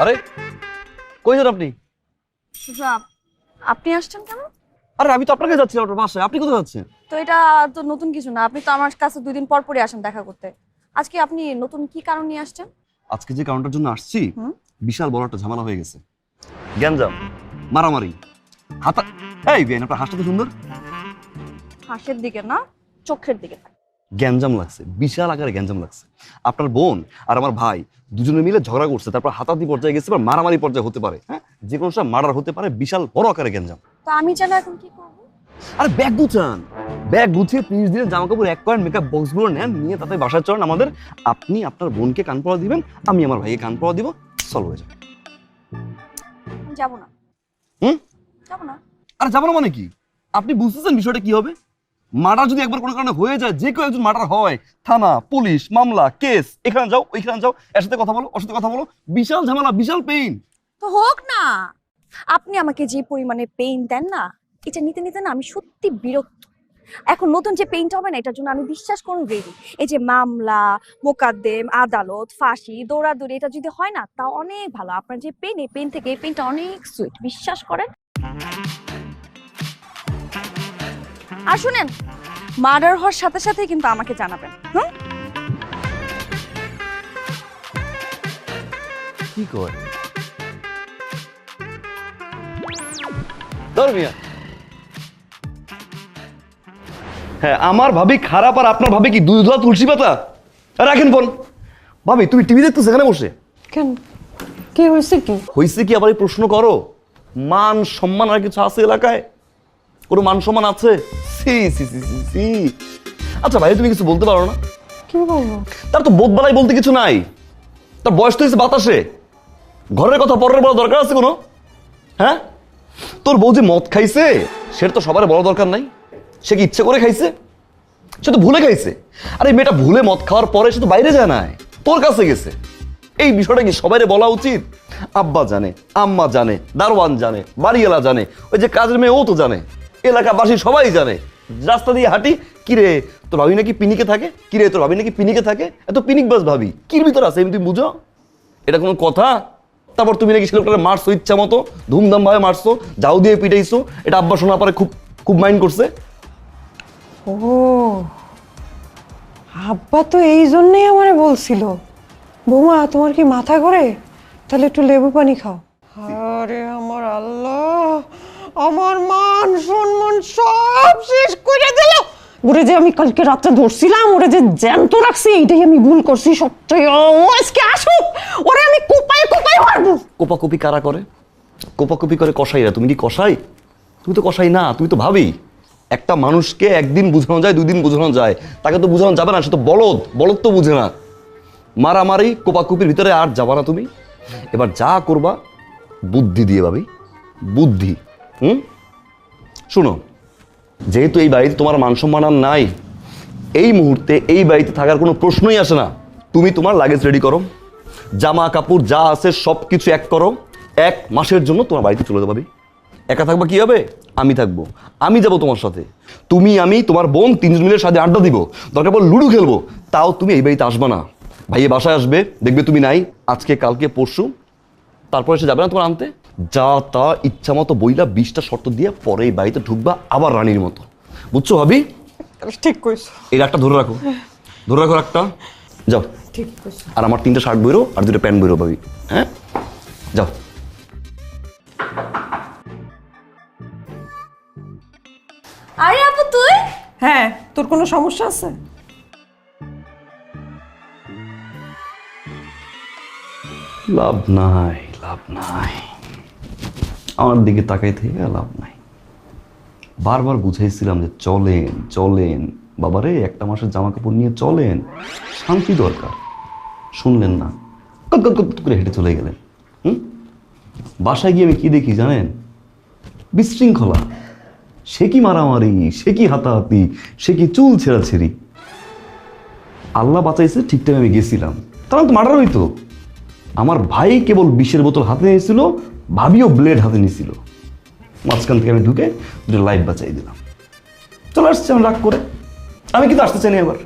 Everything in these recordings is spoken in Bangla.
আরে কই যান আপনি? আপনি আসছেন কেন? আরে আমি তো আপনার কাছে যাচ্ছিলাম, আপনার বাসায়। আপনি কোথায় যাচ্ছেন? তো এটা তো নতুন কিছু না, আপনি তো আমার কাছে 2 দিন পর পরই আসেন দেখা করতে। আজকে আপনি নতুন কি কারণ নিয়ে আসছেন? আজকে যে কারণটার জন্য আসছি, হুম? বিশাল বড় একটা ঝামেলা হয়ে গেছে। গ্যাঞ্জাম, মারামারি, হাতা। এই বেন, আপনার হাসটা তো সুন্দর। হাসের দিকে না, চোখের দিকে। গ্যাঞ্জাম লাগছে, বিশাল আকারে গ্যাঞ্জাম লাগছে। আপনার বোন আর আমার ভাই দুজনে মিলে ঝগড়া করছে, তারপর হাতাহাতি পর্যায়ে গেছে, মারামারি পর্যায়ে হতে পারে। হ্যাঁ, যে কোনো সময় মার্ডার হতে পারে। বিশাল বড় আকারে গ্যাঞ্জাম। তো আমি যেন এখন কি করব? আরে ব্যাগ গুছান, ব্যাগ গুছিয়ে 30 দিনের জামা কাপড় এক করেন, মেকআপ বক্সগুলো নেন, নিয়ে তাতে বাসায় চলেন আমাদের। আপনি আপনার বোনকে কান পড়া দিবেন, আমি আমার ভাইকে কান পড়া দিব, সলভ হয়ে যাবে। আমি যাব না। হুম? যাব না। আরে যাবো না মানে কি? আপনি বুঝতেছেন বিষয়টা কি হবে? মার্ডার যদি একবার কোনো কারণে হয়ে যায়, যে কেউ একজন মার্ডার হয়, থানা, পুলিশ, মামলা, কেস, এখানে যাও ওইখানে যাও, এর সাথে কথা বলো, ওর সাথে কথা বলো, বিশাল ঝামেলা, বিশাল পেইন। তো হোক না। আপনি আমাকে যে পরিমাণে পেইন দেন না, এটা নিতে নিতে না আমি সত্যি বিরক্ত। এখন নতুন যে পেইনটা হবে না, এটার জন্য আমি বিশ্বাস করুন রেডি। এই যে মামলা, মোকদ্দম, আদালত, ফাঁসি, দৌড়াদৌড়ি, এটা যদি হয় না তা অনেক ভালো। আপনার যে পেইন, এই পেইন থেকে এই পেইনটা অনেক সুইট, বিশ্বাস করেন। আর শুনেন, মার্ডার হওয়ার সাথে সাথে কিন্তু আমাকে জানাবেন। হুম? কি কয় ধর্মিয়া? হ্যাঁ, আমার ভাবি খারাপ আর আপনার ভাবি কি দুধ ধোয়া তুলসী পাতা? রাখেন ফোন। ভাবি তুমি টিভি দেখতো সেখানে বসে? কেন, কি হয়েছে? কি হয়েছে কি আবার এই প্রশ্ন করো? মান সম্মান আর কিছু আছে এলাকায়? কোনো মান সম্মান আছে? সি সি সি সি সি। আচ্ছা ভাই, তুমি কিছু বলতে পারো না? কি বলবো? তার তো বোধবালাই বলতে কিছু নাই। তার বয়স তো হয়েছে বাতাসে। ঘরের কথা পরের বলা দরকার আছে কোনো? হ্যাঁ, তোর বউ যে মদ খাইছে সেটা তো সবার বড় দরকার নাই। সে কি ইচ্ছে করে খাইছে? সে তো ভুলে খাইছে। আরে মেয়েটা ভুলে মদ খাওয়ার পরে সে তো বাইরে যায় নাই, তোর কাছে গেছে। এই বিষয়টা কি সবাইরে বলা উচিত? আব্বা জানে, আম্মা জানে, দারোয়ান জানে, বাড়িওয়ালা জানে, ওই যে কাজের মেয়ে ও তো জানে, এলাকাবাসী সবাই জানে। রাস্তা দিয়ে হাঁটি, কিরে তোর ভাবি নাকি পিনিকে থাকে, কিরে তোর ভাবি নাকি পিনিকে থাকে, এত পিনিক বাস ভাবি কির ভিতর আছে এমনি তুমি বুঝো? এটা কোনো কথা? তারপর তুমি নাকি ছেলেটাকে মারছো ইচ্ছা মতো, ধুমধাম ভাবে মারছো, যাও দিয়ে পিটাইছো। এটা আব্বা শোনা পরে খুব খুব মাইন্ড করছে। ও, আব্বা তো এই জন্যই আমারে বলছিল, বৌমা তোমার কি মাথা ঘোরে, তাহলে একটু লেবু পানি খাও। আরে আমার আল্লাহ, আমার মান সম্মান সব শেষ করে দিল। ওরে যে আমি কালকে রাতে ধরছিলাম, ওরে যে জ্যান্ত রাখছি, এইটাই আমি ভুল করছি। সত্যি ও আজকে আসুক, ওরে আমি কোপায় কোপায় মারবো। কোপাকুপি কারা করে? কোপাকুপি করে কসাইরা। তুমি কি কসাই? তুমি তো কসাই না, তুমি তো ভাবি। একটা মানুষকে একদিন বোঝানো যায়, 2 দিন বোঝানো যায়, তাকে তো বোঝানো যাবে না। সে তো বলদ, বলদ তো বুঝে না। মারামারি কোপাকুপির ভিতরে আর যাবা না তুমি। এবার যা করবা বুদ্ধি দিয়ে ভাবি, বুদ্ধি। শোনো, যেহেতু এই বাড়িতে তোমার মান সম্মান আর নাই, এই মুহূর্তে এই বাড়িতে থাকার কোনো প্রশ্নই আসে না। তুমি তোমার লাগেজ রেডি করো, জামা কাপড় যা আছে সব কিছু এক করো। 1 মাসের জন্য তোমার বাড়িতে চলে যাবে। একা থাকবা কি হবে? আমি থাকবো, আমি যাব তোমার সাথে। তুমি, আমি, তোমার বোন 3 জন মিলে সাথে আড্ডা দিব, দরকার পর লুডো খেলবো। তাও তুমি এই বাড়িতে আসবা না। ভাইয়ে বাসায় আসবে, দেখবে তুমি নাই আজকে কালকে পরশু, তারপরে সে যাবে না তোমার আনতে। যা তা ইচ্ছা মতো বইলা 20টা শর্ত দিয়ে পরে এই বাড়িতে ঢুকবা আবার রানীর মতো। বুঝছো ভাবি? ঠিক কইছো। এই রাগটা ধরে রাখো, ধরে রাখো রাগটা। যাও। ঠিক কইছো। আর আমার 3টা শার্ট বইরো আর 2টা প্যান্ট বইরো ভাবি। হ্যাঁ, যাও। আরে আপু তুই? হ্যাঁ, তোর কোনো সমস্যা আছে? লাভ নাই, লাভ নাই, আমার দিকে তাকাই থেকে লাভ নাই। বারবার বুঝাইছিলাম যে চলেন চলেন বাবারে, 1 মাসের জামা কাপড় নিয়ে চলেন, শান্তি দরকার। শুনলেন না, করে হেঁটে চলে গেলেন। বাসায় গিয়ে আমি কি দেখি জানেন? বিশৃঙ্খলা। সে কি মারামারি, সে কি হাতাহাতি, সে কি চুল ছেঁড়াছেড়ি। আল্লাহ বাঁচাইছে, ঠিক টাইমে আমি গেছিলাম, তাহলে তো মার্ডার হইতো। আমার ভাই কেবল বিষের বোতল হাতে নিয়েছিল, ভাবিও ব্লেড হাতে নিয়েছিল। মাঝখান থেকে আমি ঢুকে 2টা লাইফ বাঁচাই দিলাম। চলে আসছে আমি রাগ করে। আমি কিন্তু আসতে চাইনি এবার।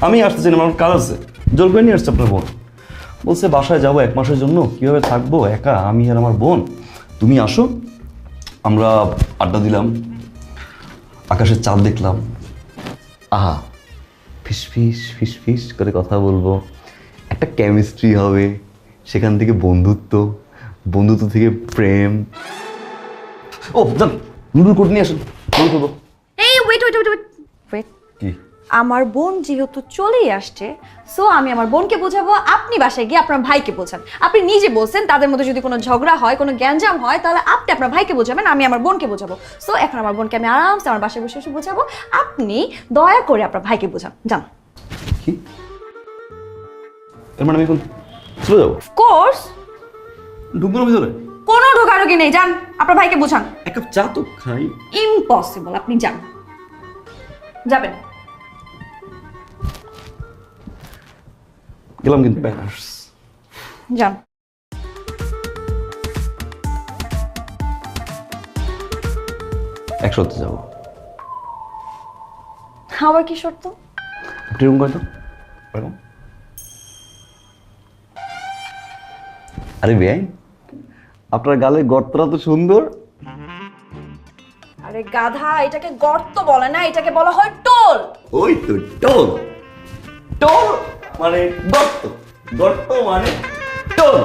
আমি আসতে চাইনি, আমার কাজ আছে। জোর করে নিয়ে আসছে আপনার বোন। বলছে বাসায় যাবো 1 মাসের জন্য, কিভাবে থাকবো একা আমি আর আমার বোন, তুমি আসো। আমরা আড্ডা দিলাম, আকাশের চাঁদ দেখলাম, আহা ফিস ফিস ফিস ফিস করে কথা বলবো, একটা কেমিস্ট্রি হবে, সেখান থেকে বন্ধুত্ব, বন্ধুত্ব থেকে প্রেম। ও জান, নুডল কোড নিয়ে আসেন, নুডল করবো। এই ওয়েট ওয়েট ওয়েট ওয়েট কি? আমার বোন যেহেতু চলেই আসছে, সো আমি আমার বোনকে বোঝাবো, আপনি বাসায় গিয়ে আপনার ভাইকে বোঝান। আপনি নিজে বলছেন তাদের মধ্যে যদি কোনো ঝগড়া হয়, কোনো গ্যাঞ্জাম হয়, তাহলে আপনি আপনার ভাইকে বোঝাবেন, আমি আমার বোনকে বোঝাবো। সো এখন আমার বোনকে আমি আরামসে আমার বাসায় বসে বসে বোঝাবো, আপনি দয়া করে আপনার ভাইকে বোঝান, যান। কি এর মানে আমি এখন চলে যাবো? কোর্স ঢুকবো না ভিতরে? কোনো ঢোকাঢুকি নেই, যান আপনার ভাইকে বোঝান। 1 কাপ চা তো খাই। ইম্পসিবল, আপনি যান, যাবেন। গেলাম কিন্তু ব্যানার্স। যান। একসাথে যাবো। আবার কি শর্ত? আপনি এরকম কয়তো এরকম। আরে বেআইন, আপনার গালের গর্তটা তো সুন্দর। আরে গাধা, এটাকে গর্ত বলে না, এটাকে বলা হয় টোল। ওই তো টোল, টোল মানে গর্ত, গর্ত মানে টোল।